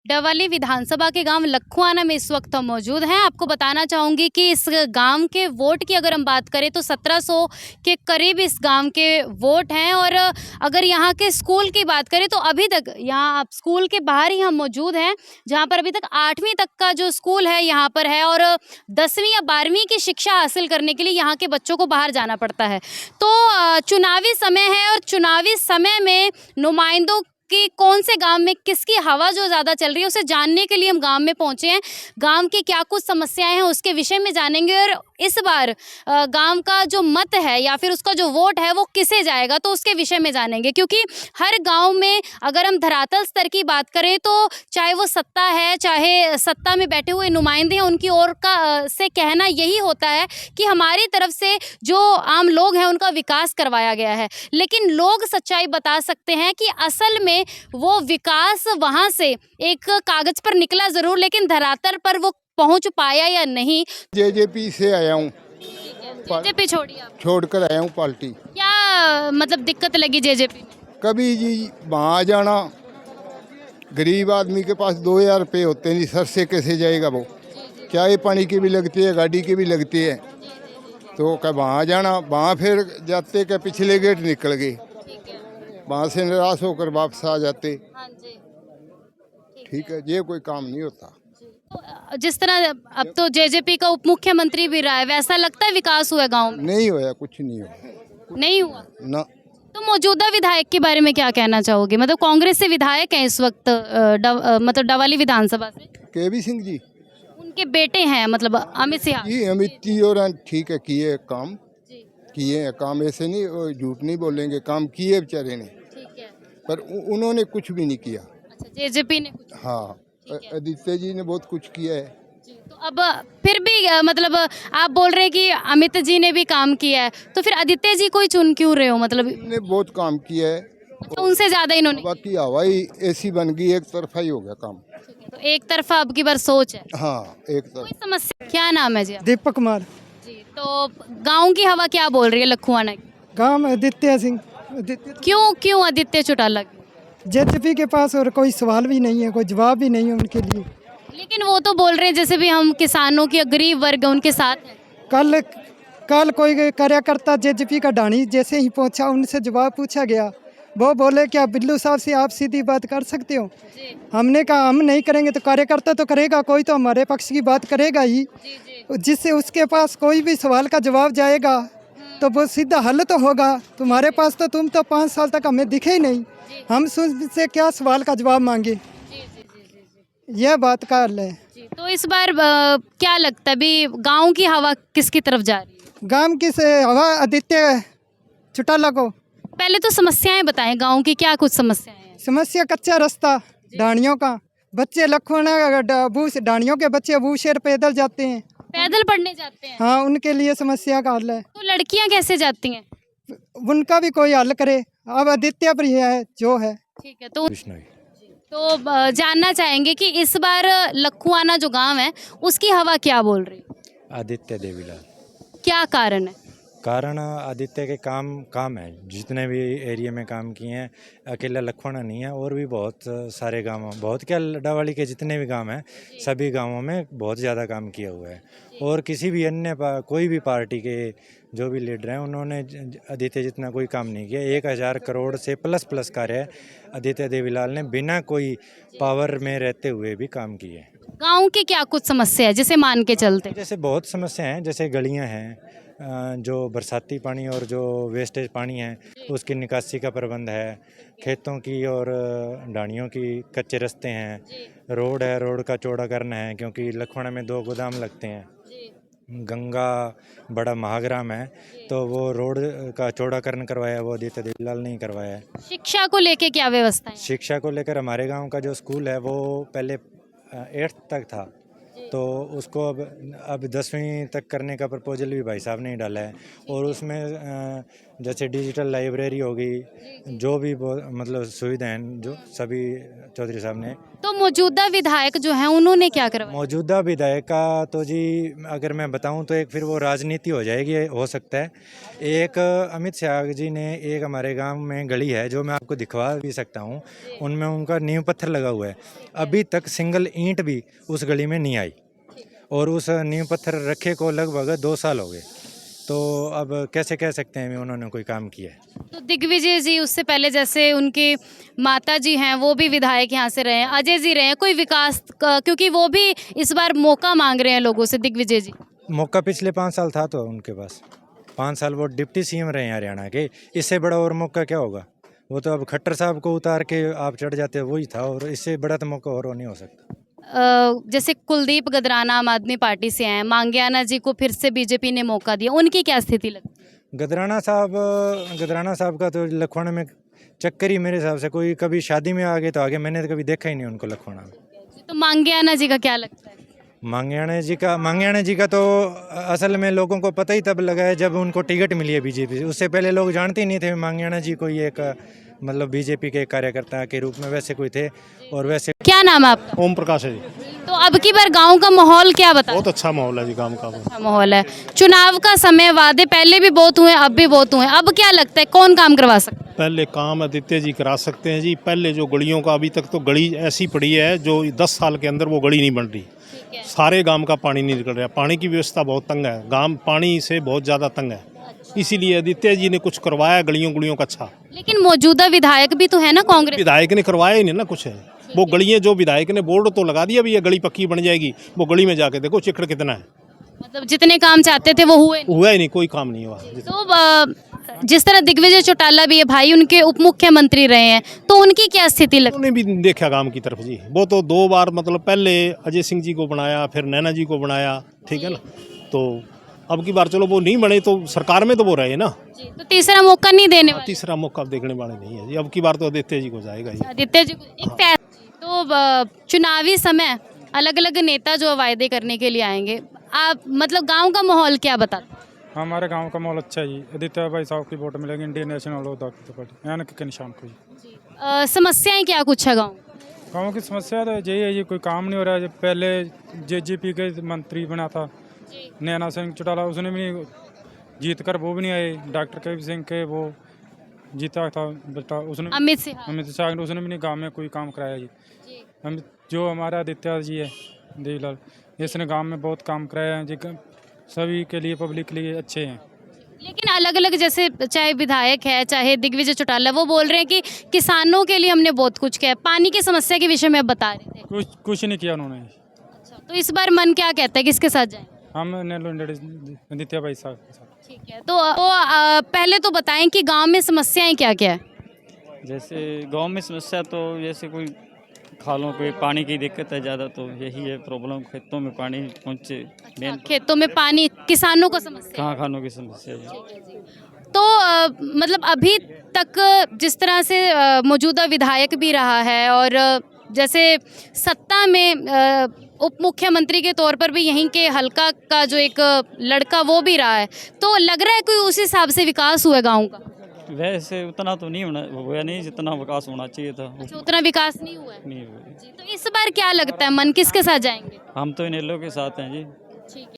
डवाली विधानसभा के गांव लखुआना में इस वक्त हम मौजूद हैं। आपको बताना चाहूँगी कि इस गांव के वोट की अगर हम बात करें तो 1700 के करीब इस गांव के वोट हैं। और अगर यहाँ के स्कूल की बात करें तो अभी तक यहाँ आप स्कूल के बाहर ही हम मौजूद हैं, जहाँ पर अभी तक 8वीं तक का जो स्कूल है यहाँ पर है और 10वीं या 12वीं की शिक्षा हासिल करने के लिए यहाँ के बच्चों को बाहर जाना पड़ता है। तो चुनावी समय है और चुनावी समय में नुमाइंदों कि कौन से गांव में किसकी हवा जो ज़्यादा चल रही है उसे जानने के लिए हम गांव में पहुंचे हैं। गांव की क्या कुछ समस्याएं हैं उसके विषय में जानेंगे और इस बार गांव का जो मत है या फिर उसका जो वोट है वो किसे जाएगा तो उसके विषय में जानेंगे। क्योंकि हर गांव में अगर हम धरातल स्तर की बात करें तो चाहे वो सत्ता है चाहे सत्ता में बैठे हुए नुमाइंदे हैं, उनकी ओर का से कहना यही होता है कि हमारी तरफ से जो आम लोग हैं उनका विकास करवाया गया है। लेकिन लोग सच्चाई बता सकते हैं कि असल में वो विकास वहां से एक कागज पर निकला जरूर, लेकिन धरातल पर वो पहुंच पाया या नहीं। जेजेपी से आया हूँ, जेजेपी छोड़िए, आप छोड़कर आया हूँ पार्टी। क्या मतलब दिक्कत लगी जेजेपी में? कभी जी वहाँ जाना, गरीब आदमी के पास 2000 रुपये होते नहीं, सर से कैसे जाएगा वो? चाय पानी की भी लगती है, गाड़ी की भी लगती है। तो क्या वहाँ जाना, वहाँ फिर जाते क्या पिछले गेट निकल गए, वहाँ से निराश होकर वापस आ जाते। ठीक है, ये कोई काम नहीं होता। तो जिस तरह अब तो जेजेपी का उप मुख्यमंत्री भी रहा है, वैसा लगता है विकास हुआ गांव में? नहीं होया, कुछ नहीं हुआ। नहीं हुआ ना। तो मौजूदा विधायक के बारे में क्या कहना चाहोगे? मतलब कांग्रेस से विधायक हैं इस वक्त मतलब डवाली विधानसभा से केवी सिंह जी, उनके बेटे हैं मतलब अमित सिंह जी अमित जी और ठीक है, किए काम, किए हैं काम, ऐसे नहीं वो झूठ नहीं बोलेंगे, काम किए बेचारे ने। ठीक है। पर उन्होंने कुछ भी नहीं किया। अच्छा, जेजेपी ने कुछ? हाँ, आदित्य जी ने बहुत कुछ किया है। तो अब फिर भी मतलब आप बोल रहे हैं कि अमित जी ने भी काम किया है, तो फिर आदित्य जी को ही चुन क्यों रहे हो? मतलब इन्होंने बहुत काम किया है। अच्छा, उनसे ज्यादा इन्होंने? बाकी हवाई ऐसी बन गई, एक तरफा ही हो गया काम। तो एक तरफा अब की बार सोच है। हाँ, एक कोई तरफ। समस्या? क्या नाम है जी आपका? दीपक कुमार। जी, तो गांव की हवा क्या बोल रही है लखुआना की? गांव में आदित्य सिंह। क्यों क्यों आदित्य चौटाला की? जेजेपी के पास और कोई सवाल भी नहीं है, कोई जवाब भी नहीं है उनके लिए। लेकिन वो तो बोल रहे हैं जैसे भी हम किसानों की गरीब वर्ग है, उनके साथ हैं। कल कल कोई कार्यकर्ता जेजेपी का ढाणी जैसे ही पहुंचा, उनसे जवाब पूछा गया, वो बोले क्या बिल्लू साहब से आप सीधी बात कर सकते हो? जी, हमने कहा हम नहीं करेंगे तो कार्यकर्ता तो करेगा, कोई तो हमारे पक्ष की बात करेगा ही, जी, जी। जिससे उसके पास कोई भी सवाल का जवाब जाएगा तो वो सीधा हल तो होगा। तुम्हारे पास तो तुम तो 5 साल तक हमें दिखे ही नहीं, हम से क्या सवाल का जवाब मांगे? जी, जी, जी, जी, जी। यह बात का हल है। जी, तो इस बार क्या लगता है अभी गांव की हवा किसकी तरफ जा रही है? गांव की से हवा आदित्य चौटाला को। पहले तो समस्याएं बताएं, गांव की क्या कुछ समस्याएं हैं? समस्या कच्चा रास्ता, ढाणियों का, बच्चे लखोना ढाणियों के बच्चे बूशेर पैदल जाते हैं। पैदल पढ़ने जाते हैं? हाँ, उनके लिए समस्या का हल है। तो लड़कियां कैसे जाती हैं? उनका भी कोई हल करे। अब आदित्य पर है जो है। ठीक है, तो जानना चाहेंगे कि इस बार लखुआना जो गांव है उसकी हवा क्या बोल रही है? आदित्य देवीलाल। क्या कारण है? कारण आदित्य के काम है, जितने भी एरिया में काम किए हैं, अकेला लखवाना नहीं है, और भी बहुत सारे गांव, बहुत क्या डवाली के जितने भी गांव हैं सभी गांवों में बहुत ज़्यादा काम किया हुआ है। और किसी भी अन्य कोई भी पार्टी के जो भी लीडर हैं उन्होंने आदित्य जितना कोई काम नहीं किया। 1000 करोड़ से प्लस कार्य आदित्य देवीलाल ने बिना कोई पावर में रहते हुए भी काम किए। गांव की क्या कुछ समस्या है जिसे मान के चलते? जैसे बहुत समस्याएं हैं, जैसे गलियां हैं, जो बरसाती पानी और जो वेस्टेज पानी है उसकी निकासी का प्रबंध है, खेतों की और ढाणियों की कच्चे रास्ते हैं, रोड है, रोड का चौड़ा करना है क्योंकि लखवाना में 2 गोदाम लगते हैं। गंगा बड़ा महाग्राम है तो वो रोड का चौड़ाकरण करवाया, वो आदित्य देवीलाल ने करवाया है। शिक्षा को लेके क्या व्यवस्था है? शिक्षा को लेकर हमारे गांव का जो स्कूल है वो पहले 8th तक था, तो उसको अब 10वीं तक करने का प्रपोजल भी भाई साहब ने ही डाला है। और उसमें जैसे डिजिटल लाइब्रेरी होगी, जो भी मतलब सुविधाएं जो सभी चौधरी साहब ने तो मौजूदा विधायक जो हैं उन्होंने क्या करवाया? मौजूदा विधायक का तो जी अगर मैं बताऊं तो एक फिर वो राजनीति हो जाएगी, हो सकता है। एक अमित शाह जी ने एक हमारे गांव में गली है जो मैं आपको दिखवा भी सकता हूं, उनमें उनका नींव पत्थर लगा हुआ है, अभी तक सिंगल ईंट भी उस गली में नहीं आई और उस नींव पत्थर रखे को लगभग 2 साल हो गए। तो अब कैसे कह सकते हैं उन्होंने कोई काम किया है? तो दिग्विजय जी उससे पहले जैसे उनके माता जी हैं वो भी विधायक यहाँ से रहे हैं, अजय जी रहे हैं, कोई विकास क्योंकि वो भी इस बार मौका मांग रहे हैं लोगों से, दिग्विजय जी। मौका पिछले 5 साल था तो उनके पास 5 साल वो डिप्टी सीएम रहे हैं हरियाणा के, इससे बड़ा और मौका क्या होगा? वो तो अब खट्टर साहब को उतार के आप चढ़ जाते, वही था, और इससे बड़ा तो मौका और नहीं हो सकता। जैसे कुलदीप गदराना आम आदमी पार्टी से हैं, मांग्याना जी को फिर से बीजेपी ने मौका दिया, उनकी क्या स्थिति लगती है? गदराना साहब का तो लखवाना में चक्कर ही मेरे हिसाब से, कोई कभी शादी में आगे तो आगे, मैंने तो कभी देखा ही नहीं उनको लखवाना में। तो मांग्याना जी का क्या लगता है? मांग्याना जी का तो असल में लोगों को पता ही तब लगा है जब उनको टिकट मिली है बीजेपी से, उससे पहले लोग जानते ही नहीं थे मांग्याना जी कोई एक मतलब बीजेपी के कार्यकर्ता के रूप में वैसे कोई थे। और वैसे क्या नाम है आपका? ओम प्रकाश है जी। तो अब की बार गांव का माहौल क्या बता? बहुत अच्छा माहौल है जी काम का। अच्छा माहौल है। चुनाव का समय, वादे पहले भी बहुत हुए, अब भी बहुत हुए, अब क्या लगता है कौन काम करवा सकता है? पहले काम आदित्य जी करा सकते हैं जी। पहले जो गलियों का अभी तक तो गली ऐसी पड़ी है जो 10 साल के अंदर वो गली नहीं बन रही। सारे गांव का पानी नहीं निकल रहा, पानी की व्यवस्था बहुत तंग है, गांव पानी से बहुत ज़्यादा तंग है, इसीलिए आदित्य जी ने कुछ करवाया गलियों का अच्छा। लेकिन मौजूदा विधायक भी तो है ना कांग्रेस? विधायक ने करवाया ही नहीं ना कुछ है। वो गलियाँ जो विधायक ने बोर्ड तो लगा दिया भी ये गली पक्की बन जाएगी, वो गली में जाके देखो चिकड़ कितना है। मतलब जितने काम चाहते थे वो हुए नहीं। हुआ ही नहीं, कोई काम नहीं हुआ। तो जिस तरह दिग्विजय चौटाला भी है भाई, उनके उप मुख्यमंत्री रहे हैं, तो उनकी क्या स्थिति लगती उन्होंने भी देखा काम की तरफ जी। वो तो 2 बार मतलब पहले अजय सिंह जी को बनाया, फिर नैना जी को बनाया, ठीक है ना। तो अब की बार चलो वो नहीं बने तो सरकार में तो वो रहे ना। तो तीसरा मौका नहीं देने वाले? तीसरा मौका देखने वाले नहीं है जी। अब की बार तो आदित्य जी को जाएगा ही। आदित्य जी तो चुनावी समय अलग अलग नेता जो वायदे करने के लिए आएंगे, आप मतलब गांव का माहौल क्या बताते? हमारे गांव का माहौल अच्छा है जी। आदित्य भाई साहब की वोट मिलेगी इंडियन नेशनल पार्टी यानी के निशान को जी। समस्याएं क्या कुछ है गाँव? गाँव की समस्या तो यही है जी, कोई काम नहीं हो रहा है। पहले जेजेपी के मंत्री बना था नैना सिंह चौटाला, उसने भी नहीं जीत कर वो भी नहीं आए। डॉक्टर के सिंह के वो जीता था बेटा, उसने अमित शाह ने, उसने भी नहीं गाँव में कोई काम कराया जी। हम जो हमारा आदित्य जी है देवीलाल, इसने गांव में बहुत काम कराया है जी, सभी के लिए पब्लिक के लिए अच्छे हैं। लेकिन अलग अलग जैसे चाहे विधायक है चाहे दिग्विजय चौटाला, वो बोल रहे हैं कि किसानों के लिए हमने बहुत कुछ किया है। पानी की समस्या के विषय में आप बता रहे थे। कुछ नहीं किया उन्होंने। अच्छा, तो इस बार मन क्या कहता है किसके साथ जाए? हम आदित्य भाई साहब के साथ। ठीक है, तो पहले तो बताएं कि गांव में समस्याएं क्या क्या है? जैसे गांव में समस्या तो जैसे कोई खालों पे पानी की दिक्कत है ज़्यादा, तो यही है प्रॉब्लम। खेतों में पानी पहुँचे, अच्छा, खेतों में पानी, किसानों को समस्या। कहाँ खानों की समस्या है। तो मतलब अभी तक जिस तरह से मौजूदा विधायक भी रहा है और जैसे सत्ता में उप मुख्यमंत्री के तौर पर भी यहीं के हलका का जो एक लड़का वो भी रहा है, तो लग रहा है कोई उस हिसाब से विकास हुआ गाँव का? वैसे उतना तो नहीं हुआ नहीं जितना विकास होना चाहिए था। अच्छा, उतना विकास नहीं हुआ है। नहीं हुआ जी, तो इस बार क्या लगता है मन किसके साथ जाएंगे? हम तो इन लोगों के साथ हैं जी। ठीक है।